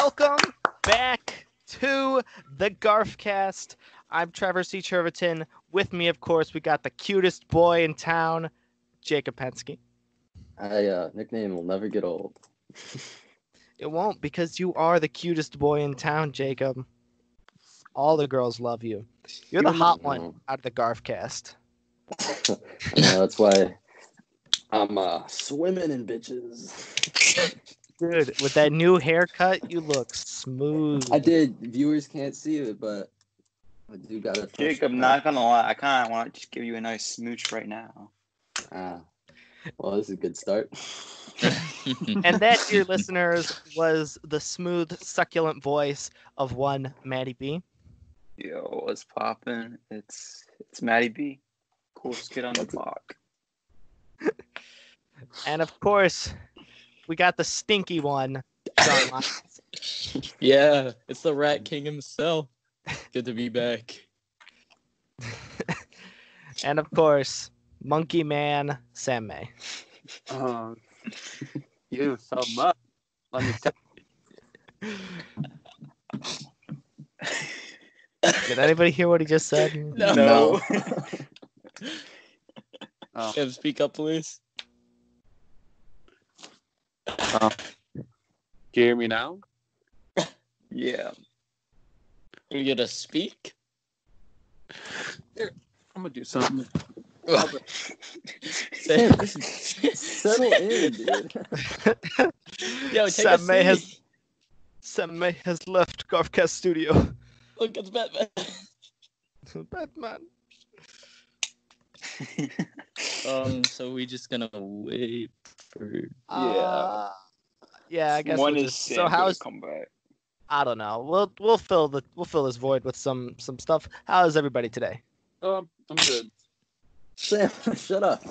Welcome back to the GarfCast. I'm Trevor C. Cherviton. With me, of course, we got the cutest boy in town, Jacob Pensky. Nickname will never get old. It won't, because you are the cutest boy in town, Jacob. All the girls love you. You're the hot one out of the GarfCast. That's why I'm swimming in bitches. Dude, with that new haircut, you look smooth. I did. Viewers can't see it, but I do got it. Jacob, not gonna lie, I kind of want to just give you a nice smooch right now. Well, this is a good start. And that, dear listeners, was the smooth, succulent voice of one Maddie B. Yo, what's poppin'? It's Matty B. Coolest kid on the block. And of course, we got the stinky one, John Lyons. Yeah, it's the Rat King himself. Good to be back. And of course, Monkey Man Sam May. You so much. Let me tell Did anybody hear what he just said? No. Can speak up, please? Can you hear me now? Yeah. Are you gonna speak? Here, I'm gonna do something. Sam, just settle in, dude. Yo, take a seat. Sam May has left GarfCast studio. Look, it's Batman. Batman. So we just gonna wait for... Yeah, I guess When we'll is just... Sam So how's... come back? I don't know. We'll fill this void with some stuff. How is everybody today? I'm good. Sam, shut up.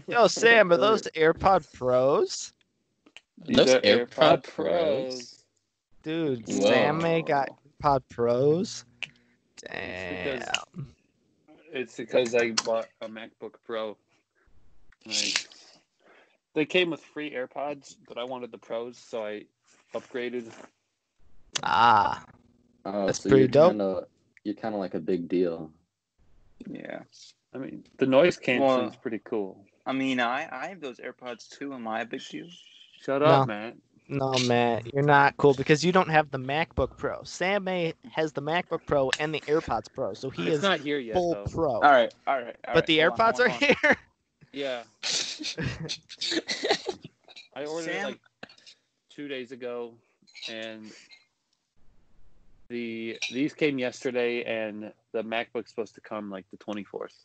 Yo, Sam, are those AirPod Pros? Those These are AirPod Pros. Dude, Whoa. Sam May got AirPod Pros. Damn. It's because I bought a MacBook Pro. They came with free AirPods, but I wanted the Pros, so I upgraded. That's So pretty dope. You're kind of like a big deal. Yeah. I mean, the noise canceling is Well, pretty cool. I mean, I have those AirPods too. Am I a big deal? Shut up, man. No, Matt, you're not cool because you don't have the MacBook Pro. Sam May has the MacBook Pro and the AirPods Pro, so he It's is not here yet, full though. pro. All right. But the AirPods are here. Yeah. I ordered it Sam- like 2 days ago, and these came yesterday, and the MacBook's supposed to come like the 24th.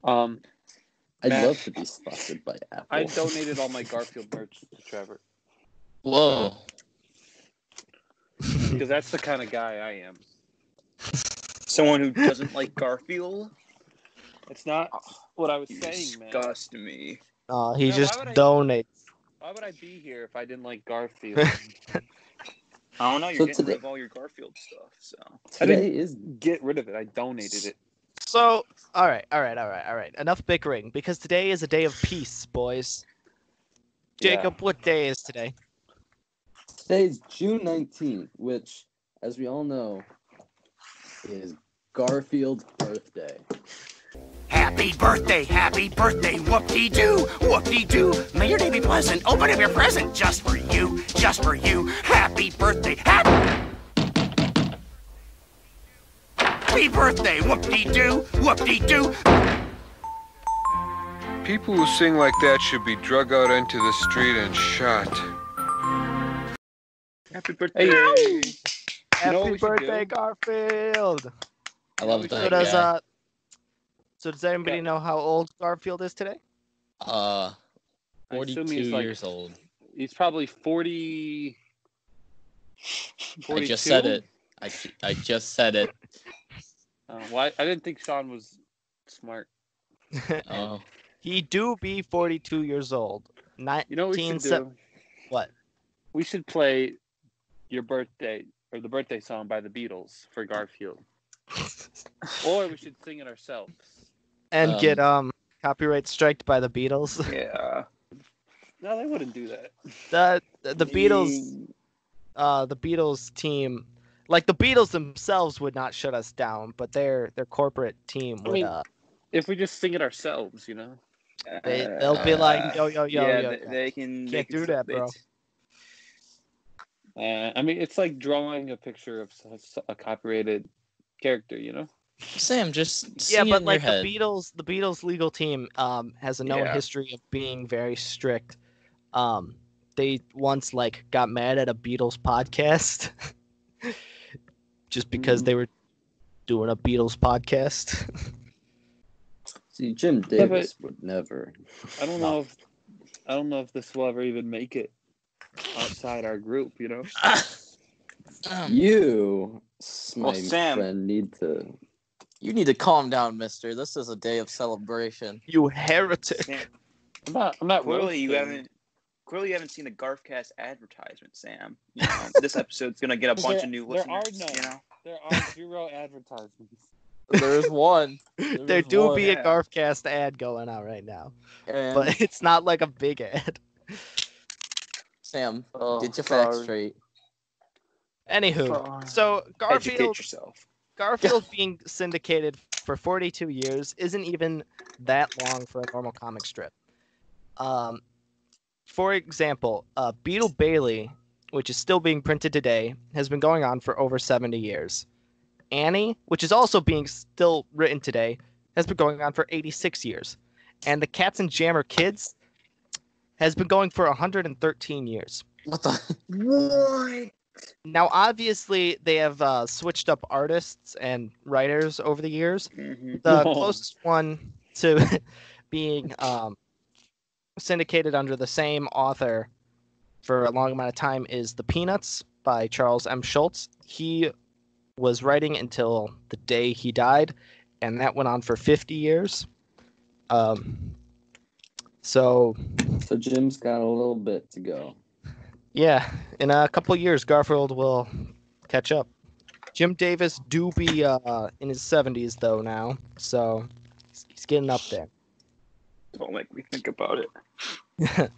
I'd Matt, love to be sponsored by Apple. I donated all my Garfield merch to Trevor Whoa. because that's the kind of guy I am. Someone who doesn't like Garfield? It's not what I was You saying, man. disgust me. He No, just why would I- donates. Why would I be here if I didn't like Garfield? I don't know. You're So getting rid today- of all your Garfield stuff, so. Today is Get rid of it. I donated it. So, all right. Enough bickering because today is a day of peace, boys. Jacob, what day is today? Today's June 19th, which, as we all know, is Garfield's birthday. Happy birthday, whoop-dee-doo, whoop-dee-doo. May your day be pleasant, open up your present just for you. Happy birthday, happy birthday, whoop-dee-doo, whoop-dee-doo. People who sing like that should be drug out into the street and shot. Happy birthday. Hey. Happy what we should birthday, do? Garfield. I love So that does guy. so does anybody know how old Garfield is today? I assume 42 he's like- years old. He's probably 40. I just said it. I just said it. Well, I didn't think Sean was smart. Oh. He do be 42 years old. You know what we should do? What? We should play your birthday or the birthday song by the Beatles for Garfield, or we should sing it ourselves. And get copyright striked by the Beatles. Yeah. No, they wouldn't do that. The Beatles team, like the Beatles themselves, would not shut us down, but their corporate team would. If we just sing it ourselves, you know. They'll be like, yo, Yeah, they can. Can't do that, bro. I mean, it's like drawing a picture of a copyrighted character, you know. Sam, just sing it but in like your head. the Beatles legal team has a known history of being very strict. They once like got mad at a Beatles podcast just because they were doing a Beatles podcast. See, Jim Davis would never. I don't know if this will ever even make it outside our group, you know. You, my Sam, friend, need to. You need to calm down, mister. This is a day of celebration. You heretic. Sam, I'm not clearly you roasting. haven't seen the GarfCast advertisement, Sam. You know, this episode's gonna get a bunch of new listeners. There are none. You know, There are 0 advertisements. There's one. There do be a GarfCast ad going out right now, And but it's not like a big ad. Sam, Oh, get your facts sorry. straight. Anywho, so educate yourself. Garfield being syndicated for 42 years isn't even that long for a normal comic strip. For example, Beetle Bailey, which is still being printed today, has been going on for over 70 years. Annie, which is also being still written today, has been going on for 86 years. And the Cats and Jammer Kids has been going for 113 years. What the? What? Now, obviously, they have switched up artists and writers over the years. Mm-hmm. The No. closest one to being syndicated under the same author for a long amount of time is The Peanuts by Charles M. Schultz. He was writing until the day he died, and that went on for 50 years. So Jim's got a little bit to go. yeah, in a couple years, Garfield will catch up. Jim Davis do be in his 70s though now, so he's getting up there. Don't make me think about it.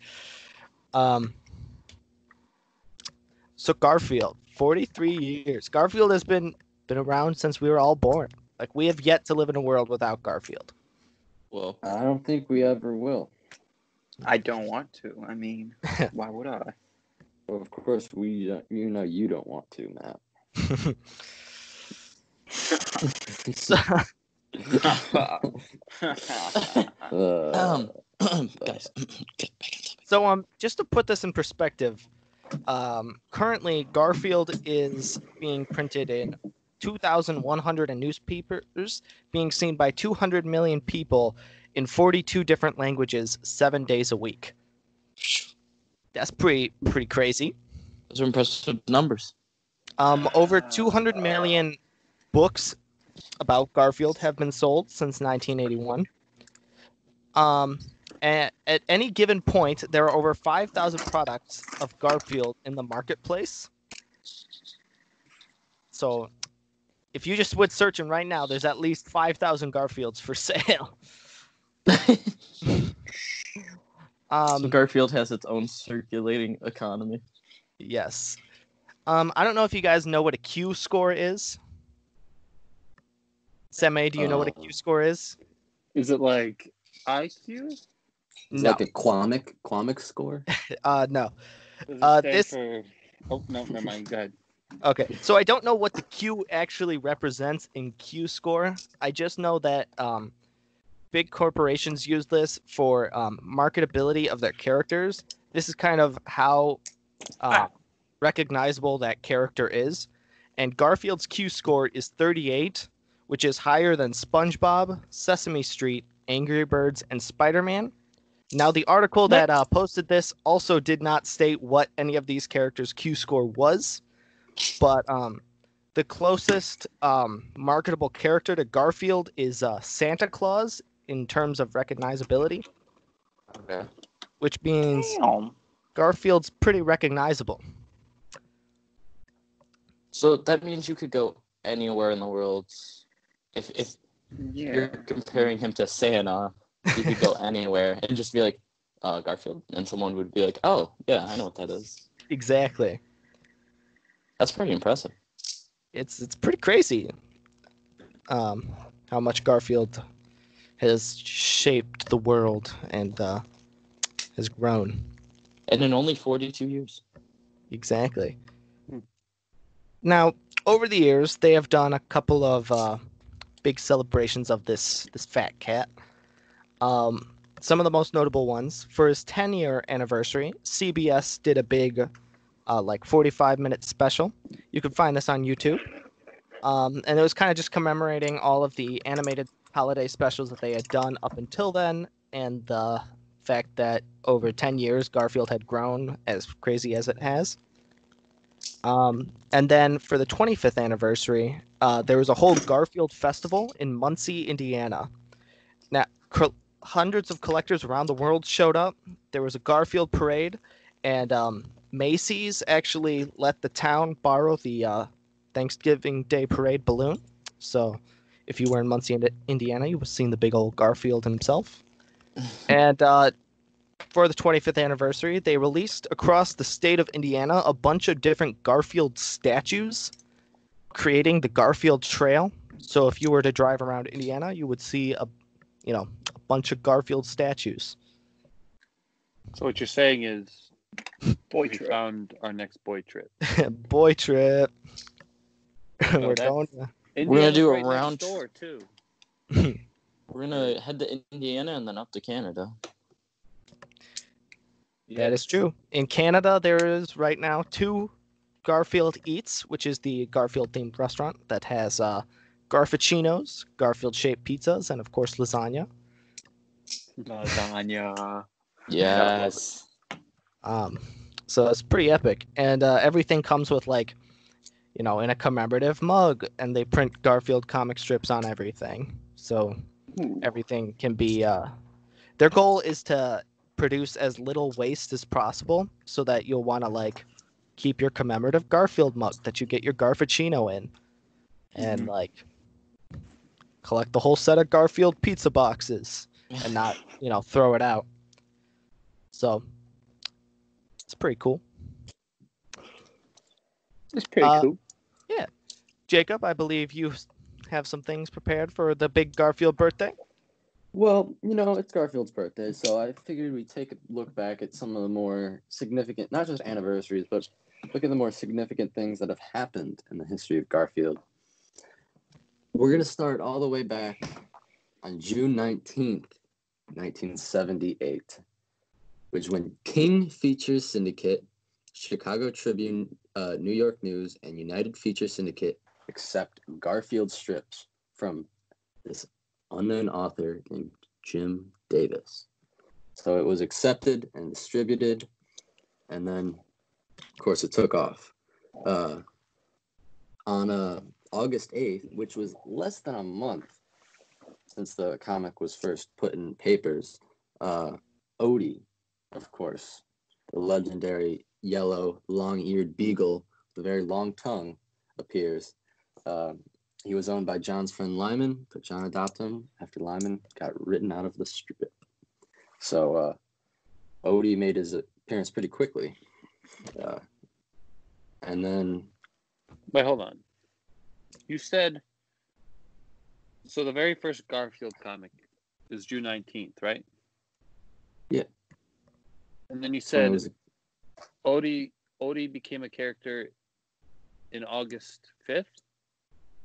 So Garfield, 43 years. Garfield has been around since we were all born. Like, we have yet to live in a world without Garfield. Whoa. I don't think we ever will. I don't want to. I mean, why would I? Well, of course, you know you don't want to, Matt. So, Guys, get back on topic. so just to put this in perspective, currently Garfield is being printed in 2,100 newspapers, being seen by 200 million people in 42 different languages, 7 days a week. That's pretty crazy. Those are impressive numbers. Over 200 million books about Garfield have been sold since 1981. And at any given point, there are over 5,000 products of Garfield in the marketplace. So, if you just went searching right now, there's at least 5,000 Garfields for sale. So Garfield has its own circulating economy. Yes. I don't know if you guys know what a Q score is. Seme, do you know what a Q score is? Is it like IQ? It's No. like a Quamic score. No. Does it This- stand for... Oh, no, never mind. Go ahead. Okay, so I don't know what the Q actually represents in Q score. I just know that big corporations use this for marketability of their characters. This is kind of how recognizable that character is. And Garfield's Q score is 38, which is higher than SpongeBob, Sesame Street, Angry Birds, and Spider-Man. Now, the article that posted this also did not state what any of these characters' Q score was, but the closest marketable character to Garfield is Santa Claus in terms of recognizability, Okay. which means Damn. Garfield's pretty recognizable. So that means you could go anywhere in the world. If Yeah. you're comparing him to Santa, you could go anywhere and just be like, Garfield, and someone would be like, "Oh, yeah, I know what that is." Exactly. That's pretty impressive. It's pretty crazy. How much Garfield has shaped the world and has grown. And in only 42 years. Exactly. Now, over the years, they have done a couple of big celebrations of this fat cat. Some of the most notable ones, for his 10-year anniversary, CBS did a big, like 45-minute special. You can find this on YouTube. And it was kind of just commemorating all of the animated holiday specials that they had done up until then, and the fact that over 10 years, Garfield had grown as crazy as it has. And then for the 25th anniversary, there was a whole Garfield festival in Muncie, Indiana. Now, hundreds of collectors around the world showed up. There was a Garfield parade, and Macy's actually let the town borrow the Thanksgiving Day parade balloon. So if you were in Muncie, Indiana, you would have seen the big old Garfield himself. And for the 25th anniversary, they released across the state of Indiana a bunch of different Garfield statues, creating the Garfield Trail. So if you were to drive around Indiana, you would see a bunch of Garfield statues. So what you're saying is, Boy we trip. found our next boy trip. Boy trip. We're that's- going to... Indiana's do a right next round door too. We're gonna head to Indiana and then up to Canada. That is true. In Canada, there is right now 2 Garfield Eats, which is the Garfield-themed restaurant that has Garfuccinos, Garfield-shaped pizzas, and of course lasagna. Lasagna. Yes. So it's pretty epic, and everything comes with in a commemorative mug, and they print Garfield comic strips on everything. So Ooh. everything can be. Their goal is to produce as little waste as possible, so that you'll want to keep your commemorative Garfield mug that you get your Garfuccino in, and collect the whole set of Garfield pizza boxes, and not throw it out. So it's pretty cool. It's pretty cool. Jacob, I believe you have some things prepared for the big Garfield birthday. Well, it's Garfield's birthday, so I figured we'd take a look back at some of the more significant, not just anniversaries, but look at the more significant things that have happened in the history of Garfield. We're going to start all the way back on June 19th, 1978, which when King Features Syndicate, Chicago Tribune, New York News, and United Feature Syndicate accept Garfield strips from this unknown author named Jim Davis. So it was accepted and distributed, and then, of course, it took off. On August 8th, which was less than a month since the comic was first put in papers, Odie, of course, the legendary yellow, long-eared beagle with a very long tongue, appears. He was owned by John's friend Lyman, but John adopted him after Lyman got written out of the strip. So Odie made his appearance pretty quickly. And then... Wait, hold on. You said... So the very first Garfield comic is June 19th, right? Yeah. And then you said was- Odie became a character in August 5th?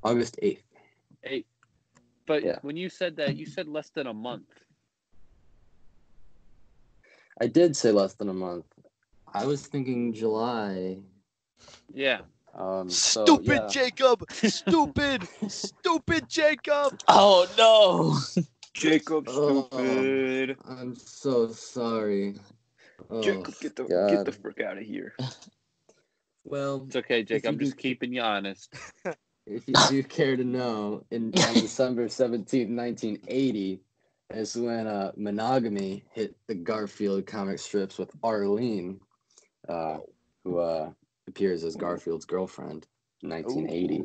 August 8th. 8th. But Yeah. when you said that, you said less than a month. I did say less than a month. I was thinking July. Yeah. Stupid Jacob! Stupid! Stupid Jacob! Oh no! Jacob, Oh. stupid. I'm so sorry. Oh, Jacob, get the God. frick out of here. Well, It's okay, Jake. If you I'm just do- keeping you honest. if you do care to know, on December 17th, 1980, is when Monogamy hit the Garfield comic strips with Arlene, who appears as Garfield's girlfriend in 1980.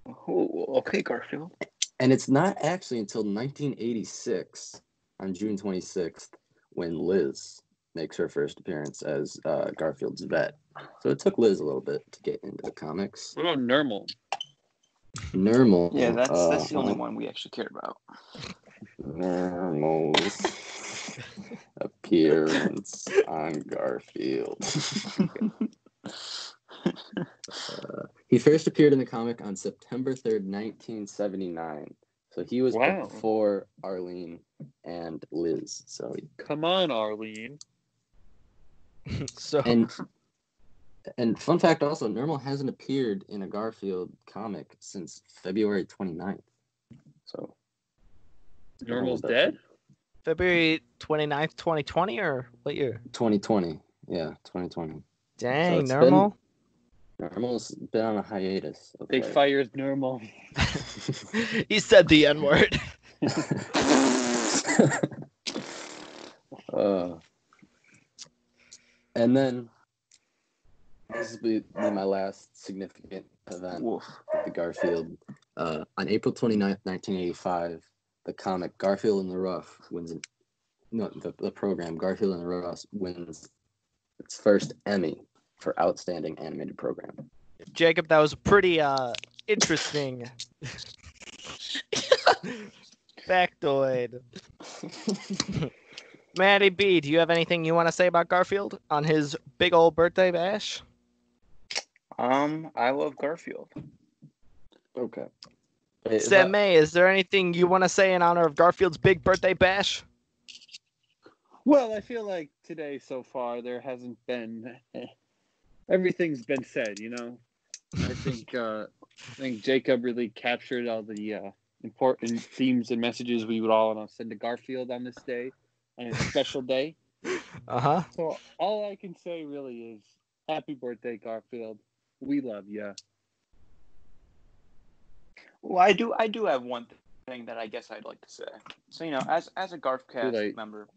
Oh, okay, Garfield. And it's not actually until 1986, on June 26th, when Liz makes her first appearance as Garfield's vet. So it took Liz a little bit to get into the comics. What about Nermal? Nermal. Yeah, that's the only one we actually cared about. Nermal's appearance on Garfield. He first appeared in the comic on September 3rd, 1979. So he was before Arlene and Liz. So Come on, Arlene. So and fun fact also, Nermal hasn't appeared in a Garfield comic since February 29th. So Nermal's dead? February 29th, 2020, or what year? 2020. Yeah, 2020. Dang, So Nermal. Nermal's been on a hiatus. They fired Nermal. He said the N-word. And then this will be my last significant event with the Garfield. On April 29th, 1985, the comic Garfield in the Rough wins. The program Garfield in the Rough wins its first Emmy for Outstanding Animated Program. Jacob, that was a pretty interesting factoid. Maddie B, do you have anything you want to say about Garfield on his big old birthday bash? I love Garfield. Okay. Sam May, is there anything you want to say in honor of Garfield's big birthday bash? Well, I feel like today so far there hasn't been everything's been said, you know. I think Jacob really captured all the important themes and messages we would all send to Garfield on this day, on his special day. So all I can say really is happy birthday, Garfield. We love you. Well, I do have one thing that I guess I'd like to say. So, you know, as a GarfCast member,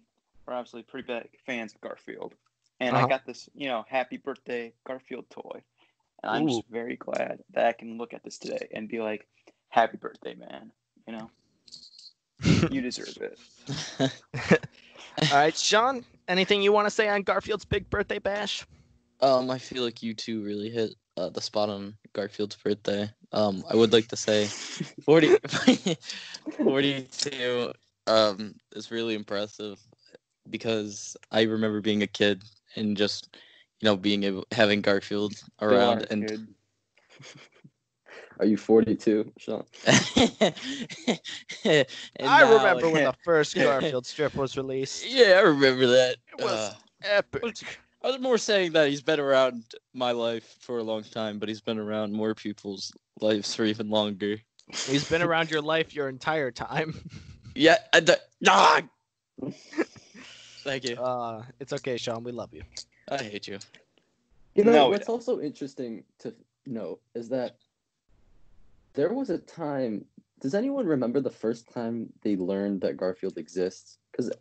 we're obviously pretty big fans of Garfield. And I got this, you know, happy birthday Garfield toy. And I'm just very glad that I can look at this today and be like, happy birthday, man. You know? You deserve it. All right, Sean, anything you want to say on Garfield's big birthday bash? I feel like you two really hit the spot on Garfield's birthday. I would like to say 42 is really impressive because I remember being a kid and just, you know, having Garfield around and Are you 42, Sean? I remember when the first Garfield strip was released. Yeah, I remember that. It was epic. I was more saying that he's been around my life for a long time, but he's been around more people's lives for even longer. He's been around your life your entire time. Yeah. Thank you. It's okay, Sean. We love you. I hate you. You know, what's also interesting to note is that there was a time. Does anyone remember the first time they learned that Garfield exists? Because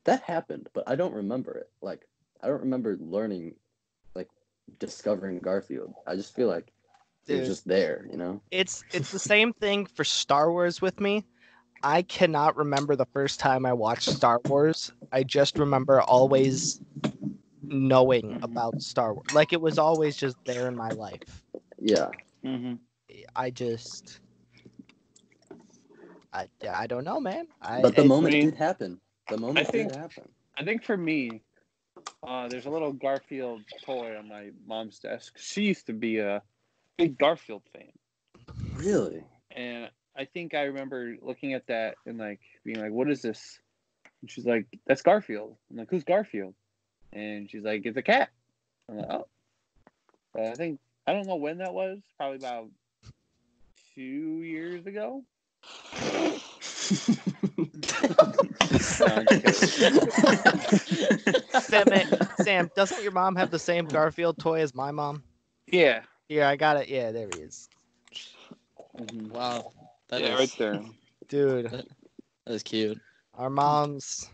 that happened, but I don't remember it. Like, I don't remember learning, like, discovering Garfield. I just feel like it was just there, you know? It's the same thing for Star Wars with me. I cannot remember the first time I watched Star Wars. I just remember always knowing about Star Wars. Like, it was always just there in my life. Yeah. Mm-hmm. I don't know, man. But the moment did happen. The moment did happen. I think for me, there's a little Garfield toy on my mom's desk. She used to be a big Garfield fan. Really? And I think I remember looking at that and like being like, "What is this?" And she's like, "That's Garfield." I'm like, "Who's Garfield?" And she's like, "It's a cat." I'm like, "Oh." But I don't know when that was. Probably about 2 years ago. Sam, doesn't your mom have the same Garfield toy as my mom? Yeah. Yeah, I got it. Yeah, there he is. Wow. That is, right there. Dude. That is cute. Our moms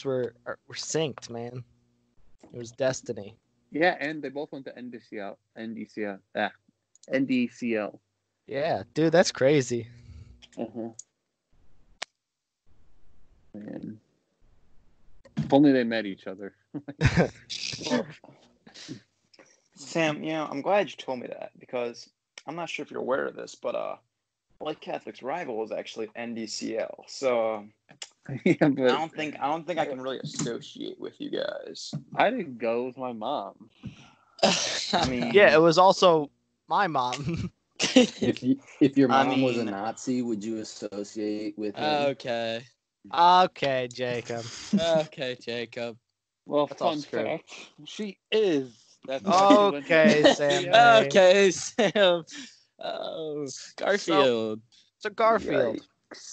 were synced, man. It was destiny. Yeah, and they both went to NDCL. Yeah, dude, that's crazy. Man. If only they met each other. Well, Sam, I'm glad you told me that because I'm not sure if you're aware of this, but White Catholic's rival is actually NDCL. So Yeah, I but don't think I can really associate with you guys. I didn't go with my mom. I mean, Yeah, it was also my mom. If your mom was a Nazi, would you associate with him? Okay. Okay, Jacob. Okay, Jacob. Well, That's all fun screw. fact, she is. That's why she went to Okay, NDCL. Sam. Hey. Okay, Sam. Oh, Garfield. So Garfield,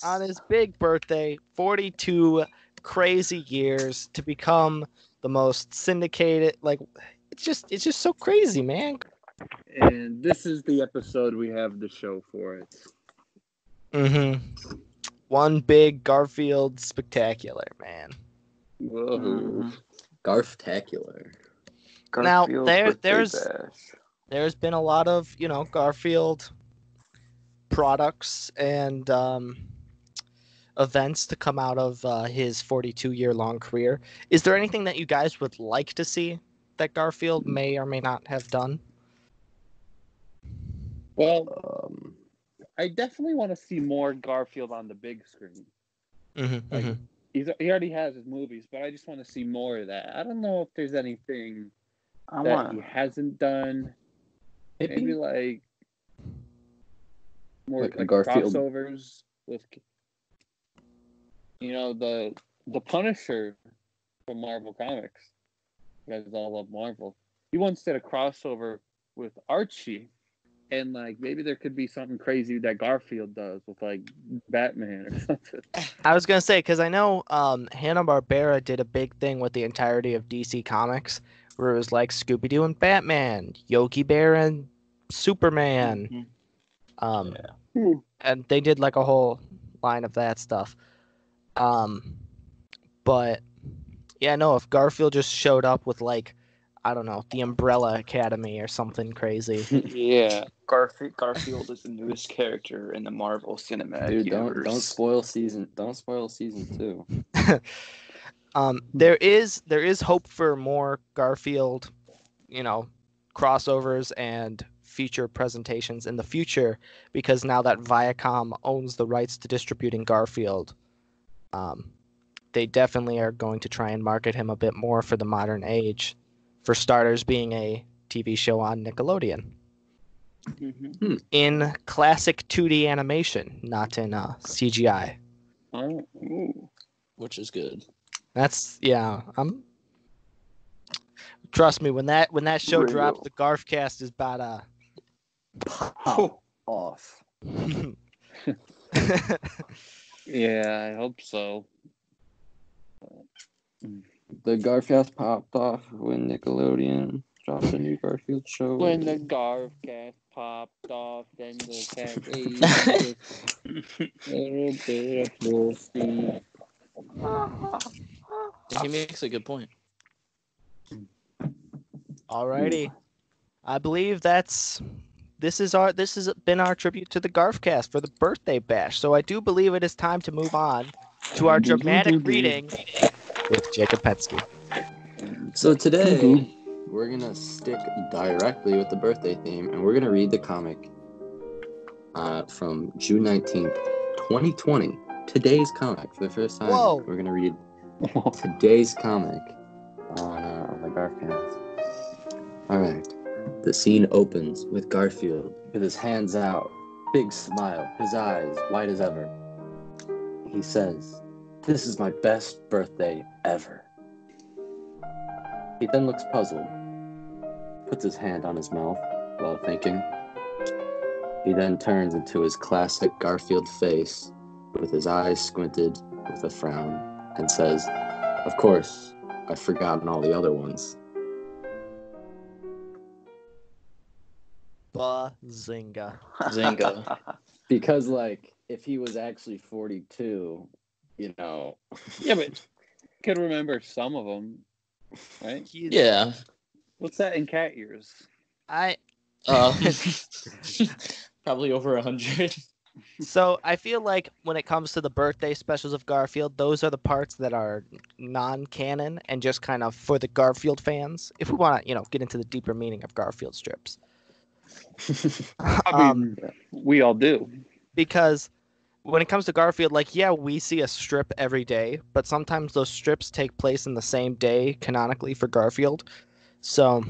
on his big birthday, 42 crazy years to become the most syndicated. Like, it's just so crazy, man. And this is the episode we have the show for it. Mm-hmm. One big Garfield spectacular, man. Whoa. Garftacular. Now, there's there's been a lot of, Garfield products and events to come out of his 42-year-long career. Is there anything that you guys would like to see that Garfield may or may not have done? Well, I definitely want to see more Garfield on the big screen. Mm-hmm, Like, he already has his movies, but I just want to see more of that. I don't know if there's anything he hasn't done. Maybe like more like Garfield crossovers with, the Punisher from Marvel Comics. You guys all love Marvel. He once did a crossover with Archie, and like maybe there could be something crazy that Garfield does with like Batman or something. I was gonna say, because I know Hanna-Barbera did a big thing with the entirety of DC Comics, where it was like Scooby-Doo and Batman, Yogi Bear and Superman, and they did like a whole line of that stuff. But yeah, no, if Garfield just showed up with like, I don't know, the Umbrella Academy or something crazy. Yeah. Garfield is the newest character in the Marvel Cinematic Universe. Don't spoil season 2. There is hope for more Garfield, crossovers and feature presentations in the future, because now that Viacom owns the rights to distributing Garfield, they definitely are going to try and market him a bit more for the modern age. For starters, being a TV show on Nickelodeon. Mm-hmm. In classic 2D animation, not in CGI. Oh, Which is good. Trust me, when that show drops, the GarfCast is about pop off. yeah, I hope so. The Garfield popped off when Nickelodeon dropped a new Garfield show. When the GarfCast popped off, then the cat ate a little bit of Wolfie. He makes a good point. Alrighty, I believe this has been our tribute to the GarfCast for the birthday bash. So I do believe it is time to move on to our dramatic reading with Jacob Petsky. So today, we're going to stick directly with the birthday theme, and we're going to read the comic from June 19th, 2020. Today's comic. For the first time, we're going to read today's comic on the GarfCast. All right. The scene opens with Garfield with his hands out, big smile, his eyes wide as ever. He says, "This is my best birthday ever." He then looks puzzled, puts his hand on his mouth while thinking. He then turns into his classic Garfield face with his eyes squinted with a frown and says, "Of course, I've forgotten all the other ones." Bazinga. Zinga. Because, like, if he was actually 42, Yeah, but could remember some of them, right? Yeah. What's that in cat ears? I Probably over 100. So I feel like when it comes to the birthday specials of Garfield, those are the parts that are non-canon and just kind of for the Garfield fans. If we want to, get into the deeper meaning of Garfield strips, I mean, we all do. Because when it comes to Garfield, like, yeah, we see a strip every day, but sometimes those strips take place in the same day canonically for Garfield. So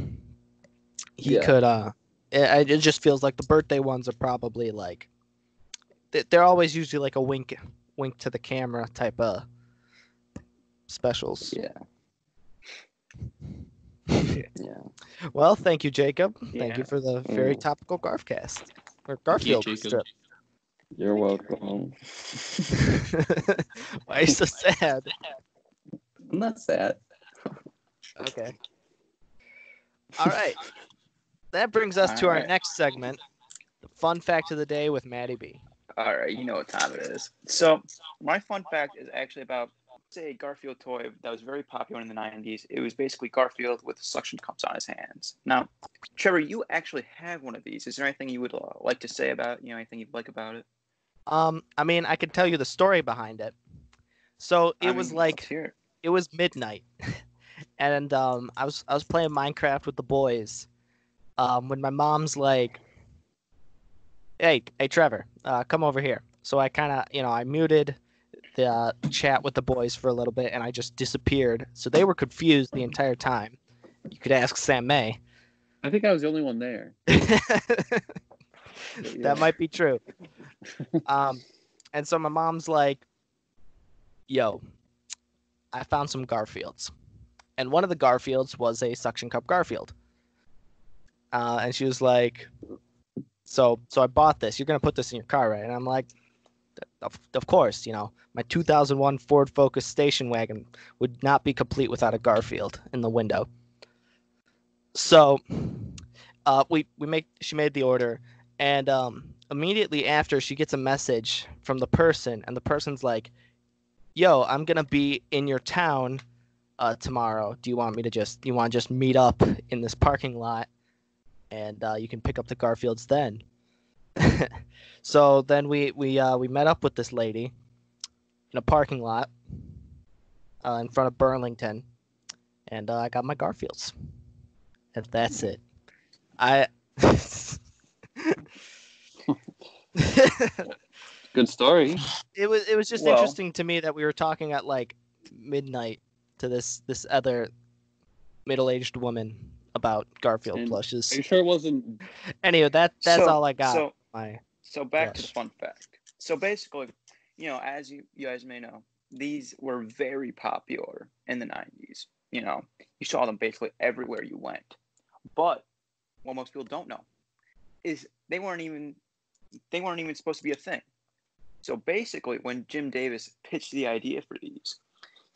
he could, it just feels like the birthday ones are probably like, they're always usually like a wink to the camera type of specials. Yeah. Well, thank you, Jacob. Yeah. Thank you for the very topical GarfCast. Or Garfield strip. You're welcome. Why are you so sad? I'm not sad. Okay. All right. That brings us to our next segment, the fun fact of the day with Maddie B. All right, you know what time it is. So my fun fact is actually about, say, a Garfield toy that was very popular in the 90s. It was basically Garfield with suction cups on his hands. Now, Trevor, you actually have one of these. Is there anything you would like to say about it? Anything you'd like about it? I mean, I could tell you the story behind it. So it was midnight, and I was playing Minecraft with the boys. When my mom's like, "Hey, Trevor, come over here." So I kind of, I muted the chat with the boys for a little bit, and I just disappeared. So they were confused the entire time. You could ask Sam May. I think I was the only one there. That might be true. And so my mom's like, "Yo, I found some Garfields." And one of the Garfields was a suction cup Garfield. And she was like, so I bought this. You're going to put this in your car, right? And I'm like, of course, my 2001 Ford Focus station wagon would not be complete without a Garfield in the window. So she made the order, and immediately after, she gets a message from the person, and the person's like, "Yo, I'm going to be in your town tomorrow. Do you want to just meet up in this parking lot, and you can pick up the Garfields then?" So then we met up with this lady in a parking lot in front of Burlington, and I got my Garfields, and that's it. Good story. It was just interesting to me that we were talking at like midnight to this other middle-aged woman about Garfield plushes. Are you sure it wasn't? Anyway, that's all I got. So back to the fun fact. So basically, as you guys may know, these were very popular in the 90s. You saw them basically everywhere you went. But what most people don't know is they weren't even supposed to be a thing. So basically, when Jim Davis pitched the idea for these,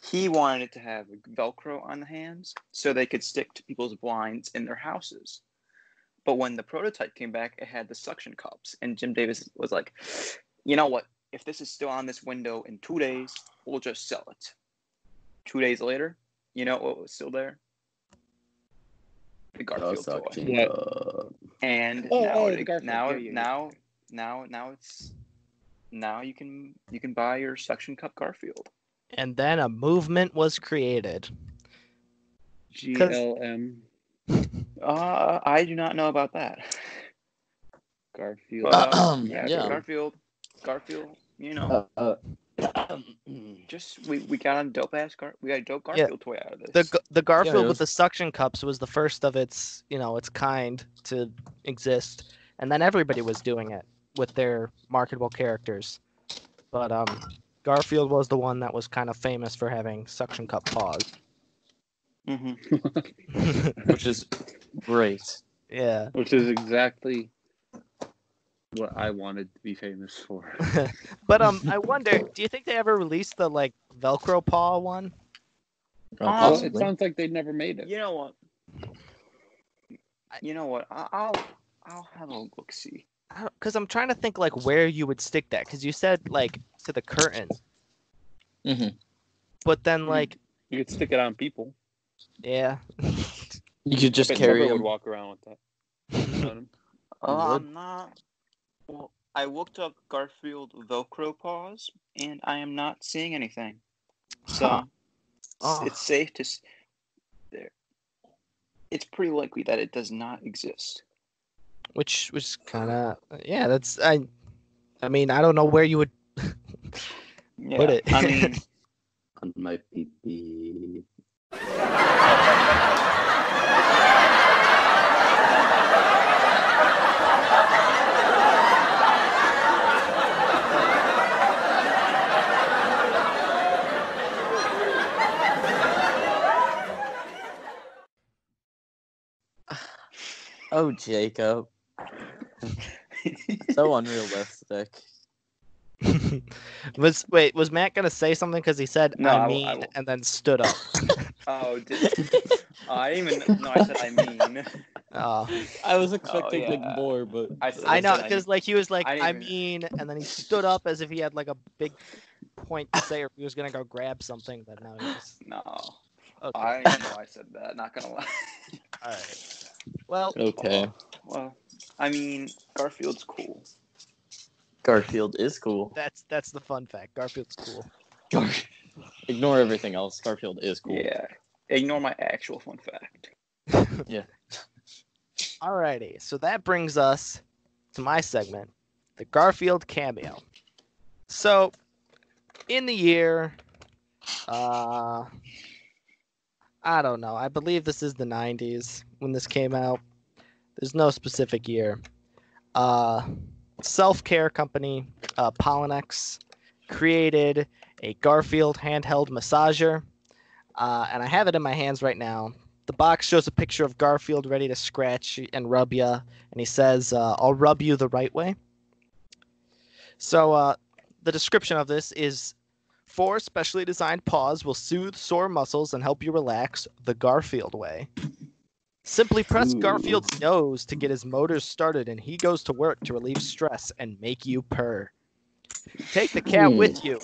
he wanted it to have Velcro on the hands so they could stick to people's blinds in their houses. But when the prototype came back, it had the suction cups. And Jim Davis was like, "You know what? If this is still on this window in 2 days, we'll just sell it." 2 days later, you know what was still there? The Garfield toy. Yeah. And now you can buy your suction cup Garfield. And then a movement was created. GLM. I do not know about that. Garfield. Garfield. Just we got a dope Garfield toy out of this. The Garfield with the suction cups was the first of its kind to exist, and then everybody was doing it with their marketable characters. But Garfield was the one that was kind of famous for having suction cup paws. Mm-hmm. Which is great. Yeah. Which is exactly what I wanted to be famous for. But I wonder, do you think they ever released the like Velcro paw one? It sounds like they never made it. You know what? I'll have a look see. Because I'm trying to think like where you would stick that. Because you said like to the curtain. Mm-hmm. But then like you could stick it on people. Yeah. You could just carry Trevor them. would walk around with that. I'm not. Well, I looked up Garfield Velcro paws, and I am not seeing anything. So it's safe to. It's pretty likely that it does not exist. Which kind of That's I mean I don't know where you would put it. I mean, on my pee-pee. Oh, Jacob. So unrealistic. Was Matt gonna say something because he said No, I mean and then stood up? I didn't even know I said I mean. I was expecting like more, but I know because like he was like I mean, and then he stood up as if he had like a big point to say, or he was gonna go grab something, but no, he just no. Okay. I know I said that. Not gonna lie. All right. Well. Okay. Well, I mean, Garfield's cool. Garfield is cool. That's the fun fact. Garfield's cool. Ignore everything else. Garfield is cool. Yeah. Ignore my actual fun fact. Yeah. Alrighty. So that brings us to my segment, the Garfield cameo. So, in the year, I don't know. I believe this is the 90s when this came out. There's no specific year. Self-care company Pollenex created a Garfield handheld massager, and I have it in my hands right now. The box shows a picture of Garfield ready to scratch and rub you, and he says, "I'll rub you the right way." So the description of this is: 4 specially designed paws will soothe sore muscles and help you relax the Garfield way. Simply press Garfield's nose to get his motors started, and he goes to work to relieve stress and make you purr. Take the cat with you.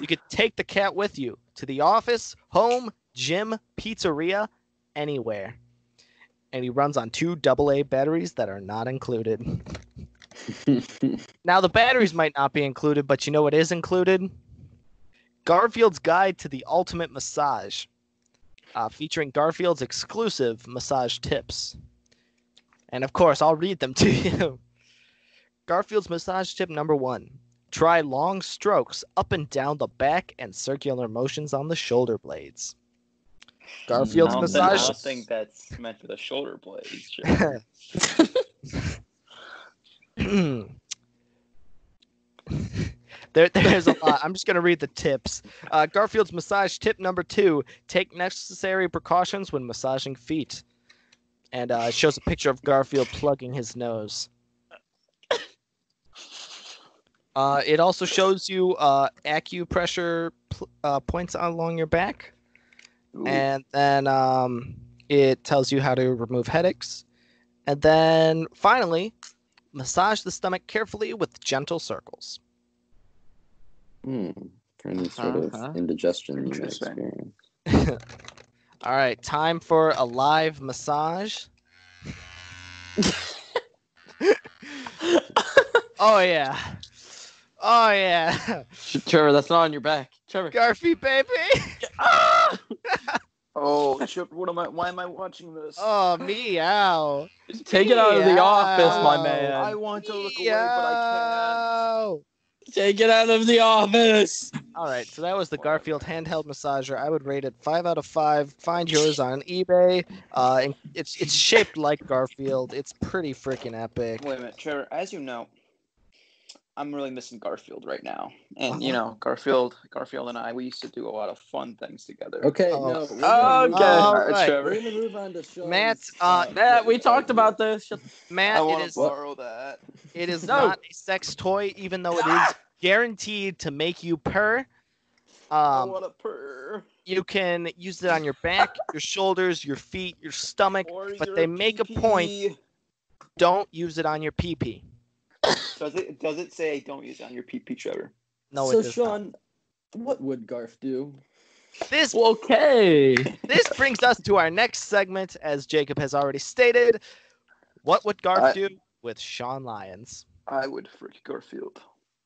You could take the cat with you to the office, home, gym, pizzeria, anywhere. And he runs on 2 AA batteries that are not included. Now, the batteries might not be included, but you know what is included? Garfield's Guide to the Ultimate Massage. Featuring Garfield's exclusive massage tips. And of course, I'll read them to you. Garfield's massage tip number 1. Try long strokes up and down the back and circular motions on the shoulder blades. Garfield's massage... I don't think that's meant for the shoulder blades. There's a lot. I'm just going to read the tips. Garfield's massage tip number 2. Take necessary precautions when massaging feet. And it shows a picture of Garfield plugging his nose. It also shows you acupressure points along your back. Ooh. And then it tells you how to remove headaches. And then finally, massage the stomach carefully with gentle circles. For any sort of indigestion experience. All right, time for a live massage. Oh yeah. Oh yeah. Trevor, that's not on your back. Trevor. Garfy baby. Oh, Chip, why am I watching this? Oh, meow. Take it out of the office, my man. I want to look away, but I can't. Take it out of the office. All right, so that was the Garfield handheld massager. I would rate it 5 out of 5. Find yours on eBay. It's shaped like Garfield. It's pretty freaking epic. Wait a minute, Trevor. As you know, I'm really missing Garfield right now. And, you know, Garfield and I, we used to do a lot of fun things together. Okay, no. Okay. All right. Trevor. We're going to move on to Sean. Matt, we talked about this. Matt, I want to borrow that. It is not a sex toy, even though it is guaranteed to make you purr. I want to purr. You can use it on your back, your shoulders, your feet, your stomach, but they make a point. Don't use it on your pee-pee. Does it say don't use it on your pee-pee, Trevor? No, so it does Sean, what would Garf do? This brings us to our next segment, as Jacob has already stated. What would Garf do with Sean Lyons? I would freak Garfield.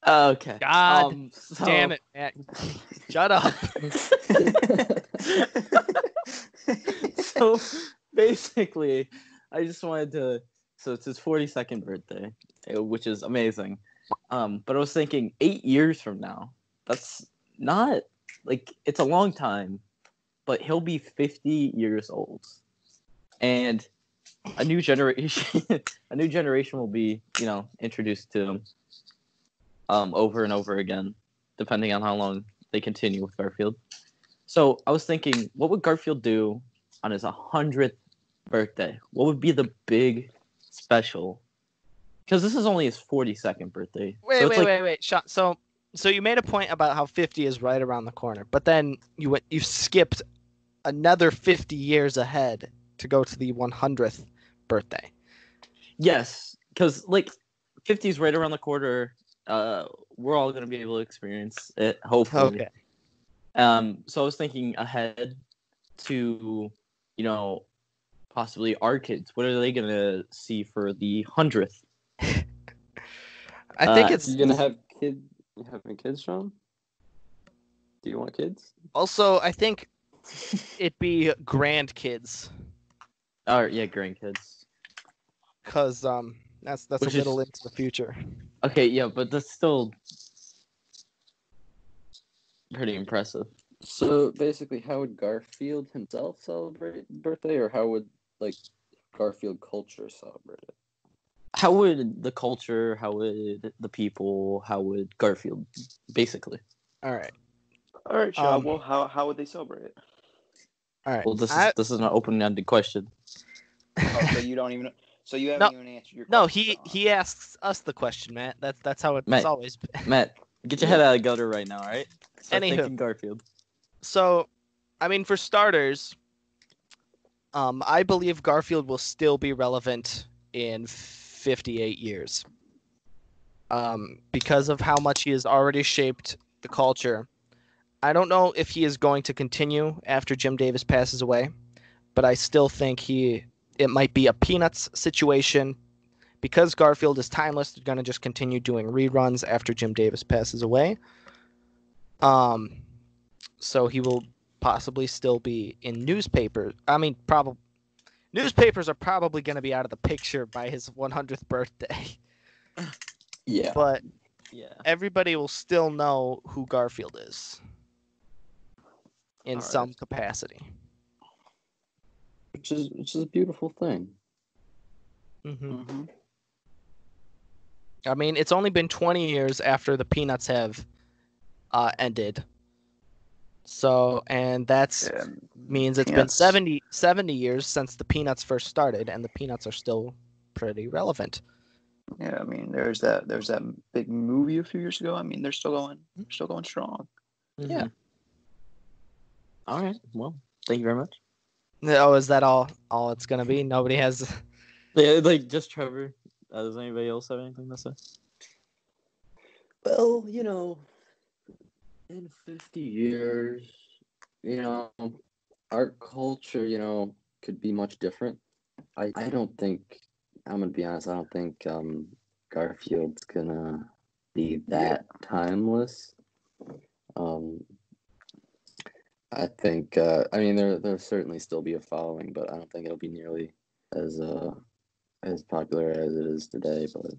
Okay. God damn it, Matt. Shut up. So basically, I just wanted to. So it's his 42nd birthday, which is amazing. But I was thinking 8 years from now. That's not like it's a long time, but he'll be 50 years old, and a new generation, a new generation will be, introduced to him, over and over again, depending on how long they continue with Garfield. So I was thinking, what would Garfield do on his 100th birthday? What would be the big special? Because this is only his 42nd birthday. Wait, Sean. So you made a point about how 50 is right around the corner, but then you skipped another 50 years ahead to go to the 100th birthday. Yes, because 50 is right around the corner. We're all gonna be able to experience it, hopefully. Okay. So I was thinking ahead to, possibly our kids. What are they gonna see for the 100th? I think it's you're gonna have kids. You having kids, Sean? Do you want kids? Also, I think it'd be grandkids. Oh yeah, grandkids. Cause that's Which a little into the future. Okay, yeah, but that's still pretty impressive. So basically, how would Garfield himself celebrate birthday, or how would Garfield culture celebrate it? How would the culture? How would the people? How would Garfield, basically? All right, Sean. Well, how would they celebrate it? All right. Well, this is an open-ended question. Oh, so you don't even. So you haven't even answered your question. No, he asks us the question, Matt. That's how it's always been. Matt, get your head out of the gutter right now, all right? Start Anywho. thinking Garfield. So, I mean, for starters, I believe Garfield will still be relevant in 58 years. Because of how much he has already shaped the culture. I don't know if he is going to continue after Jim Davis passes away, but I still think it might be a Peanuts situation. Because Garfield is timeless, they're going to just continue doing reruns after Jim Davis passes away. So he will possibly still be in newspapers. I mean, newspapers are probably going to be out of the picture by his 100th birthday. Yeah. But yeah, everybody will still know who Garfield is in some capacity. Which is a beautiful thing. Mm-hmm. I mean, it's only been 20 years after the Peanuts have ended. So, and means it's been 70 years since the Peanuts first started, and the Peanuts are still pretty relevant. Yeah, I mean, there's that big movie a few years ago. I mean, they're still going strong. Mm-hmm. Yeah. All right. Well, thank you very much. Oh, is that all it's gonna be? Nobody has. Yeah, just Trevor. Does anybody else have anything to say? Well, in 50 years, our culture, could be much different. I don't think, I'm going to be honest, I don't think Garfield's going to be that timeless. I think, I mean, there'll certainly still be a following, but I don't think it'll be nearly as popular as it is today. But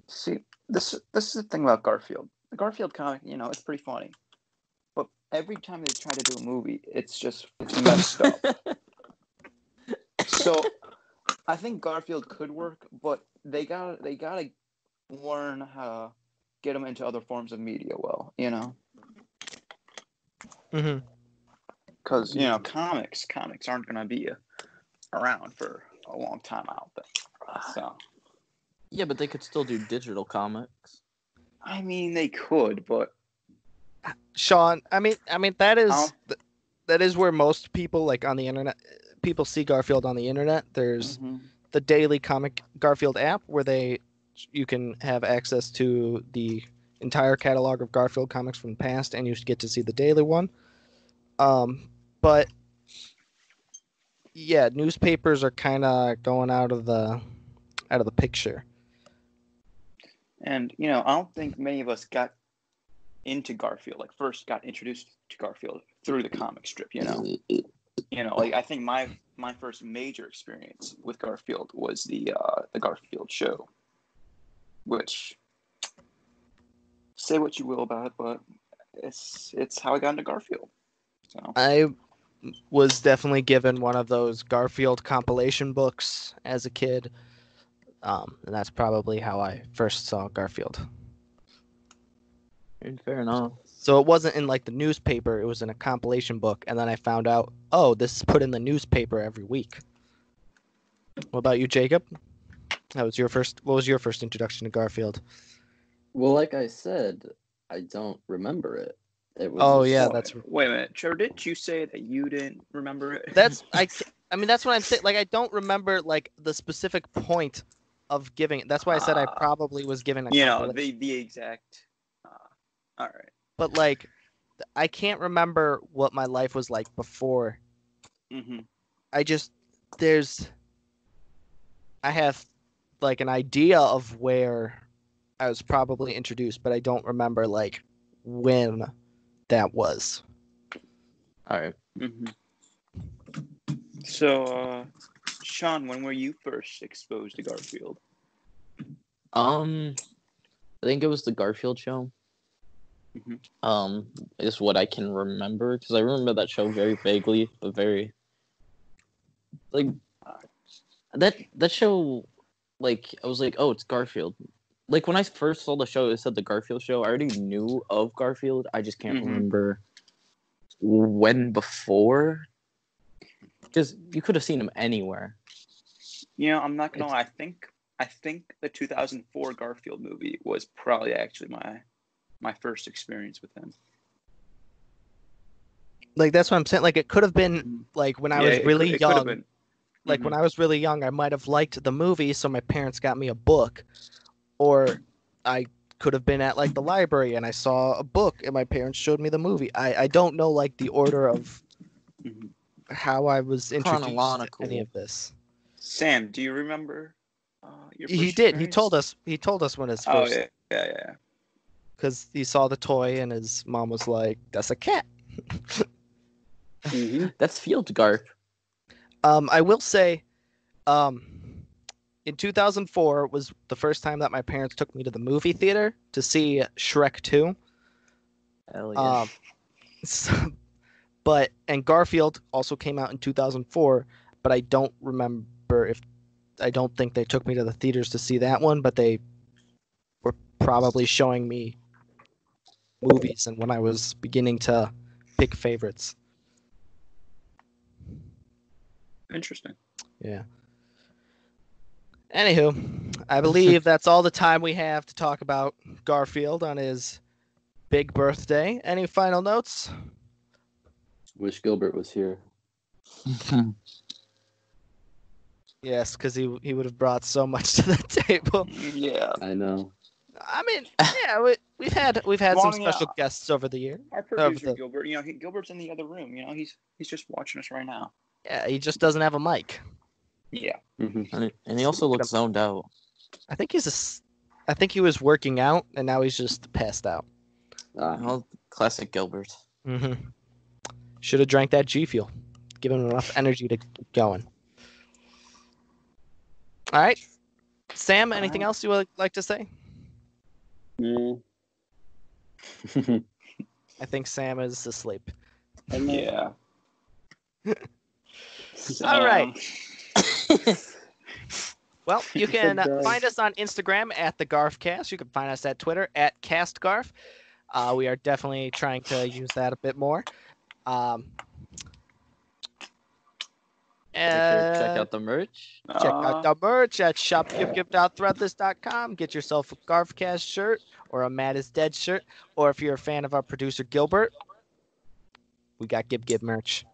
see, this is the thing about Garfield. The Garfield comic, it's pretty funny, but every time they try to do a movie, it's messed up. So I think Garfield could work, but they gotta learn how to get him into other forms of media. Well, Mm-hmm. Because comics aren't gonna be around for a long time, I don't think. So yeah, but they could still do digital comics. I mean, they could, but Sean, I mean that is where most people on the internet, people see Garfield on the internet. There's the daily comic Garfield app where you can have access to the entire catalog of Garfield comics from the past, and you get to see the daily one. But yeah, newspapers are kind of going out of the picture. And I don't think many of us got into Garfield, like first got introduced to Garfield through the comic strip. Like I think my first major experience with Garfield was the Garfield show, which say what you will about it, but it's how I got into Garfield. So I was definitely given one of those Garfield compilation books as a kid, and that's probably how I first saw Garfield. Fair enough. So it wasn't in like the newspaper; it was in a compilation book, and then I found out, oh, this is put in the newspaper every week. What about you, Jacob? What was your first introduction to Garfield? Well, like I said, I don't remember it. It was Oh yeah, that's. Wait a minute, Trevor. Didn't you say that you didn't remember it? That's that's what I'm saying. Like I don't remember like the specific point of giving it. That's why I said I probably was given a. The exact. All right. But like, I can't remember what my life was like before. Mm-hmm. I have like an idea of where I was probably introduced, but I don't remember like when that was. All right. Mm-hmm. So, Sean, when were you first exposed to Garfield? I think it was the Garfield show. Mm-hmm. Is what I can remember, because I remember that show very vaguely, but very like that show. Like I was like, oh, it's Garfield. Like when I first saw the show, it said the Garfield show. I already knew of Garfield. I just can't remember when before, because you could have seen him anywhere. I'm not gonna lie. I think the 2004 Garfield movie was probably actually my first experience with him. Like that's what I'm saying. Like it could have been like when I was really young. Like when I was really young, I might have liked the movie, so my parents got me a book, or I could have been at like the library and I saw a book and my parents showed me the movie. I don't know like the order of how I was introduced to any of this. Sam, do you remember? Your first He did. experience? He told us when his Oh first. yeah. Because he saw the toy and his mom was like, "That's a cat." That's Field Garf. I will say, in 2004 was the first time that my parents took me to the movie theater to see Shrek 2. Hell yeah. And Garfield also came out in 2004, but I don't remember I don't think they took me to the theaters to see that one, but they were probably showing me movies and when I was beginning to pick favorites. Interesting. Yeah. Anywho, I believe that's all the time we have to talk about Garfield on his big birthday. Any final notes? Wish Gilbert was here. Yes, because he would have brought so much to the table. Yeah. I know. I mean, yeah, we've had some special guests over the year. Our producer Gilbert, Gilbert's in the other room. He's just watching us right now. Yeah, he just doesn't have a mic. Yeah. And he also looks zoned out. I think he was working out and now he's just passed out. Well, classic Gilbert. Should have drank that G Fuel. Give him enough energy to keep going. All right. Sam, anything else you would like to say? No. I think Sam is asleep. Yeah. All right. Well, you can find us on Instagram at the GarfCast. You can find us at Twitter at CastGarf. We are definitely trying to use that a bit more. Check out the merch. Check out the merch at shopgivegift.threadless.com. Get yourself a GarfCast shirt or a Matt is Dead shirt. Or if you're a fan of our producer Gilbert, we got Give merch.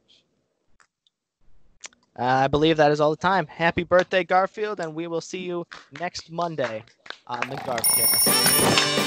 I believe that is all the time. Happy birthday, Garfield, and we will see you next Monday on the GarfCast.